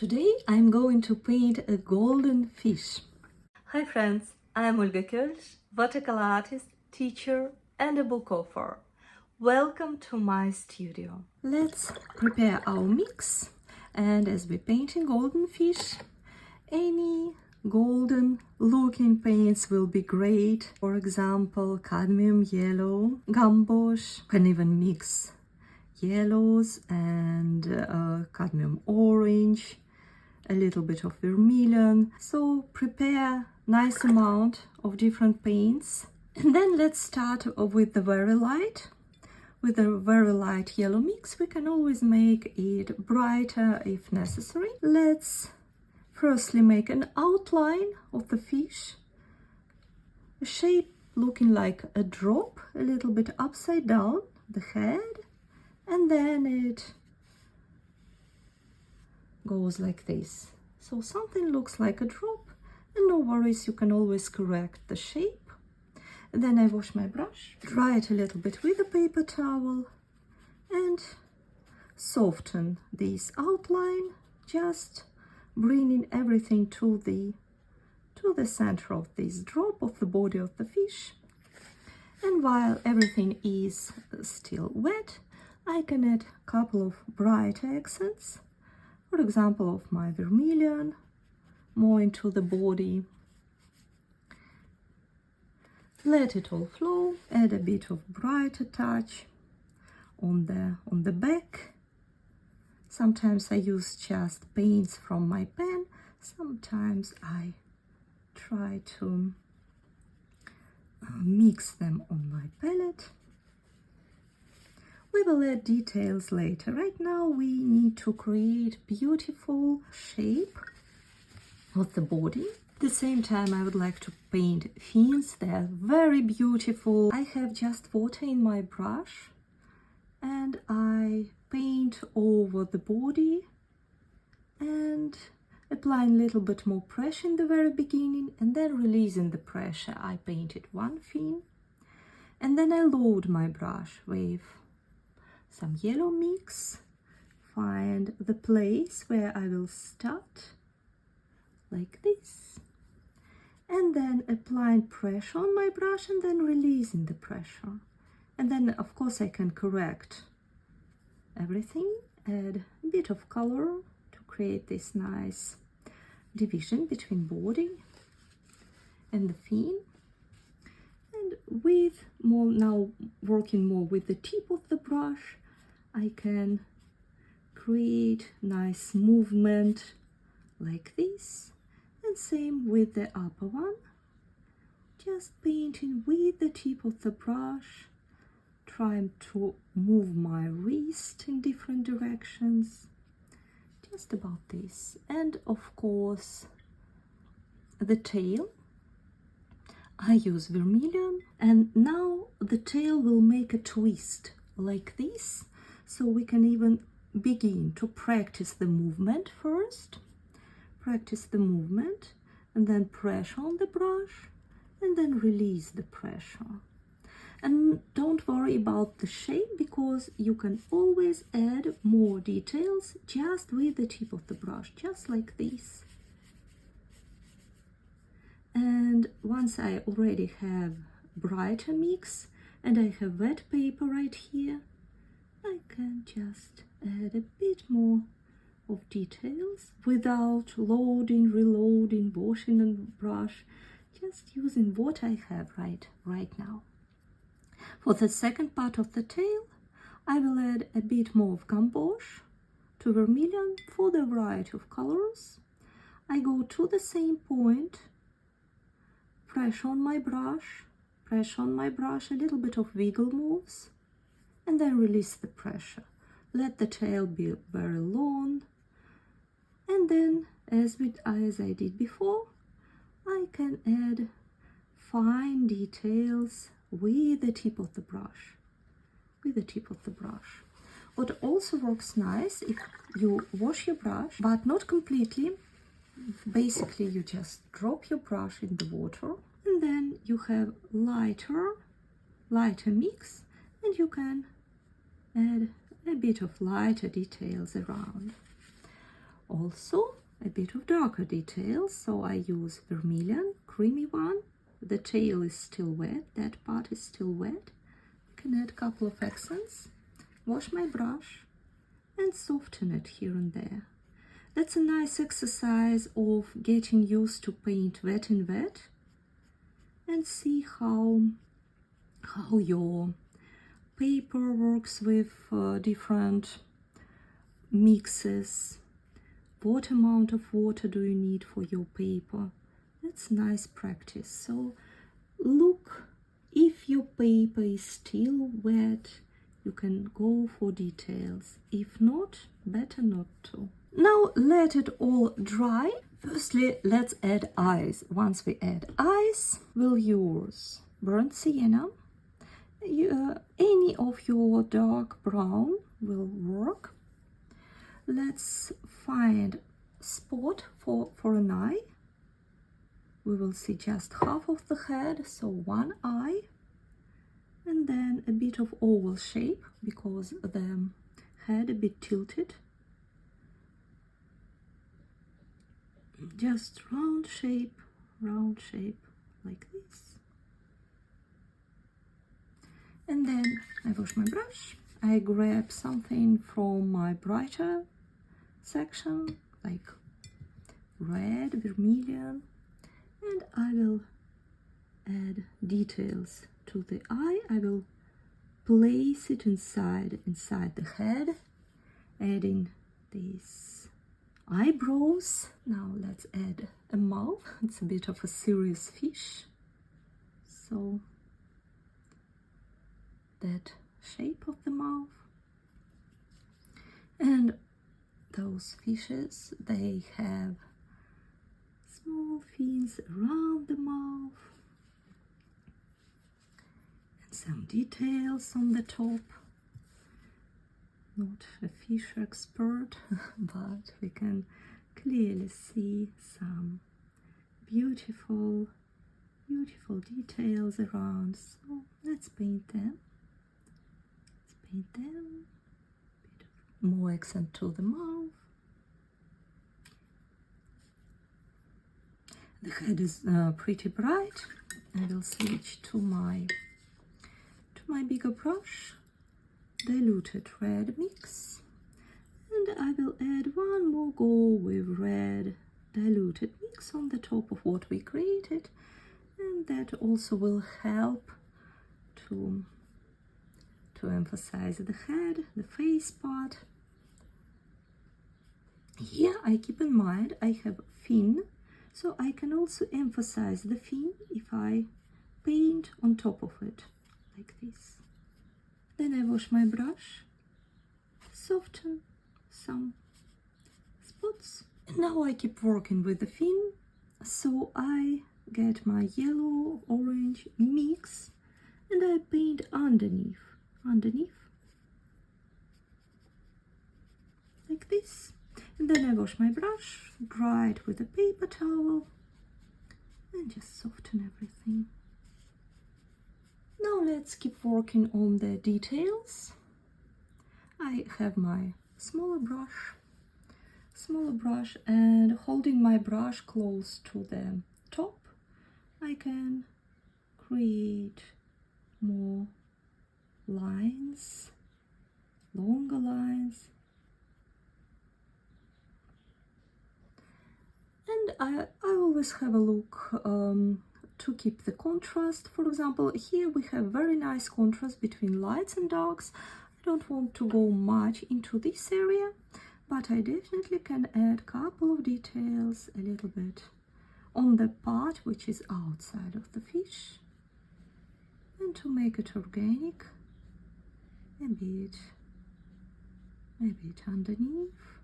Today I'm going to paint a golden fish. Hi friends, I'm Olga Koelsch, watercolor artist, teacher and a book author. Welcome to my studio. Let's prepare our mix, and as we're painting golden fish, any golden looking paints will be great. For example, cadmium yellow, gumbosh, can even mix yellows and cadmium orange, a little bit of vermilion. So prepare nice amount of different paints, and then let's start with the very light. With a very light yellow mix, we can always make it brighter if necessary. Let's firstly make an outline of the fish, a shape looking like a drop, a little bit upside down, the head, and then it goes like this. So something looks like a drop, and no worries, you can always correct the shape. And then I wash my brush, dry it a little bit with a paper towel, and soften this outline, just bringing everything to the center of this drop of the body of the fish. And while everything is still wet, I can add a couple of bright accents, for example of my vermilion, more into the body. Let it all flow, add a bit of brighter touch on the back. Sometimes I use just paints from my pen, sometimes I try to mix them on my palette. We will add details later. Right now we need to create beautiful shape of the body. At the same time, I would like to paint fins. They are very beautiful. I have just water in my brush, and I paint over the body and applying a little bit more pressure in the very beginning, and then releasing the pressure. I painted one fin, and then I load my brush with some yellow mix, find the place where I will start, like this, and then applying pressure on my brush and then releasing the pressure. And then of course I can correct everything, add a bit of color to create this nice division between body and the fin. And with more, now working more with the tip of the brush, I can create nice movement like this, and same with the upper one, just painting with the tip of the brush, trying to move my wrist in different directions, just about this. And of course the tail, I use vermilion, and now the tail will make a twist like this. So we can even begin to practice the movement first, practice the movement, and then pressure on the brush, and then release the pressure. And don't worry about the shape, because you can always add more details just with the tip of the brush, just like this. And once I already have brighter mix and I have wet paper right here, I can just add a bit more of details without loading, reloading, washing the brush, just using what I have right now. For the second part of the tail, I will add a bit more of gumbosh to vermilion for the variety of colors. I go to the same point, pressure on my brush, a little bit of wiggle moves, and then release the pressure. Let the tail be very long, and then as I did before, I can add fine details with the tip of the brush, What also works nice, if you wash your brush, but not completely, basically you just drop your brush in the water, and then you have lighter mix, and you can add a bit of lighter details around. Also a bit of darker details, so I use vermilion, creamy one. The tail is still wet, that part is still wet. I can add a couple of accents, wash my brush and soften it here and there. That's a nice exercise of getting used to paint wet in wet and see how your paper works with different mixes. What amount of water do you need for your paper? That's nice practice. So look, if your paper is still wet, you can go for details. If not, better not to. Now let it all dry. Firstly, let's add eyes. Once we add eyes, we'll use burnt sienna. Any of your dark brown will work. Let's find spot for an eye. We will see just half of the head, so one eye, and then a bit of oval shape because the head a bit tilted. Just round shape like this. And then I wash my brush. I grab something from my brighter section, like red, vermilion, and I will add details to the eye. I will place it inside the head, adding these eyebrows. Now let's add a mouth. It's a bit of a serious fish, so that shape of the mouth. And those fishes, they have small fins around the mouth and some details on the top. Not a fish expert, but we can clearly see some beautiful details around. So let's paint them. A bit more accent to the mouth. The head is pretty bright. I will switch to my bigger brush, diluted red mix, and I will add one more go with red diluted mix on the top of what we created, and that also will help to emphasize the head, the face part. Here I keep in mind I have fin, so I can also emphasize the fin if I paint on top of it, like this. Then I wash my brush, soften some spots. And now I keep working with the fin, so I get my yellow-orange mix and I paint underneath, like this. And then I wash my brush, dry it with a paper towel, and just soften everything. Now let's keep working on the details. I have my smaller brush, and holding my brush close to the top, I can create more lines, longer lines. And I always have a look to keep the contrast. For example, here we have very nice contrast between lights and darks. I don't want to go much into this area, but I definitely can add a couple of details a little bit on the part which is outside of the fish. And to make it organic, a bit underneath.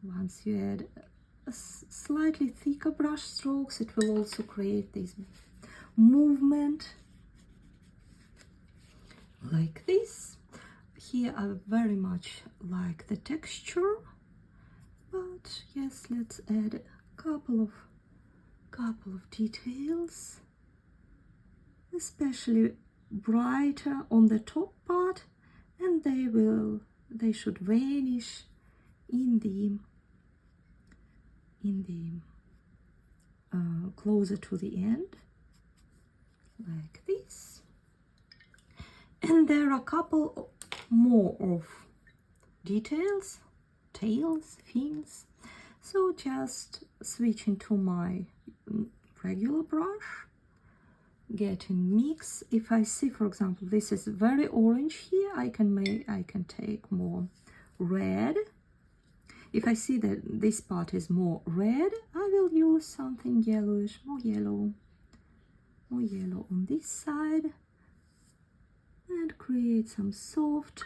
Once you add a slightly thicker brush strokes, it will also create this movement like this. Here I very much like the texture, but yes, let's add a couple of details, especially brighter on the top part, and they should vanish in the closer to the end, like this. And there are a couple more of details, tails, fins. So just switching to my regular brush, getting mix. If I see, for example, this is very orange here, I can take more red. If I see that this part is more red, I will use something yellowish, more yellow on this side, and create some soft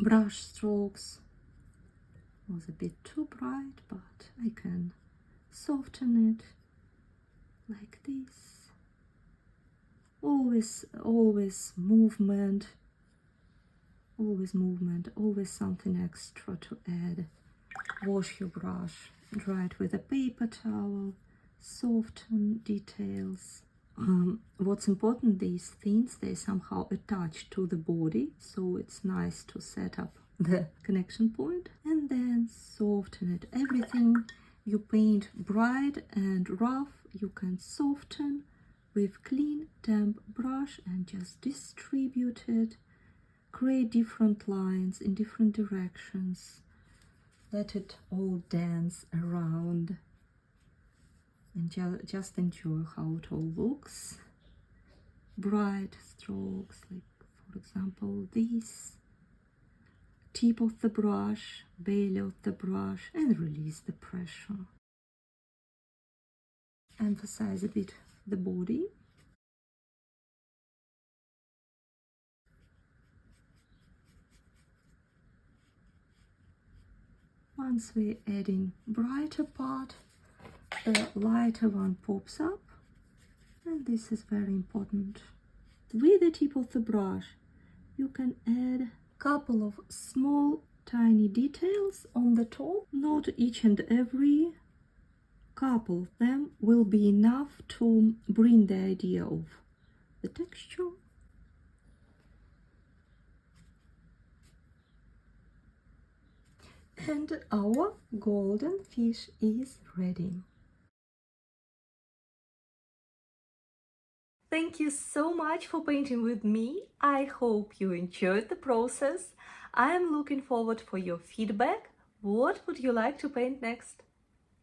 brush strokes. Was a bit too bright, but I can soften it like this. Always movement, always something extra to add. Wash your brush, dry it with a paper towel, soften details. What's important, these things, they somehow attach to the body, so it's nice to set up the connection point, and then soften it. Everything you paint bright and rough, you can soften with clean damp brush and just distribute it. Create different lines in different directions. Let it all dance around, and just enjoy how it all looks. Bright strokes, like for example this. Tip of the brush, belly of the brush, and release the pressure. Emphasize a bit the body. Once we're adding brighter part, the lighter one pops up, and this is very important. With the tip of the brush, you can add a couple of small tiny details on the top. Not each and every, couple of them will be enough to bring the idea of the texture. And our golden fish is ready. Thank you so much for painting with me. I hope you enjoyed the process. I am looking forward for your feedback. What would you like to paint next?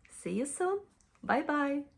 See you soon. Bye bye.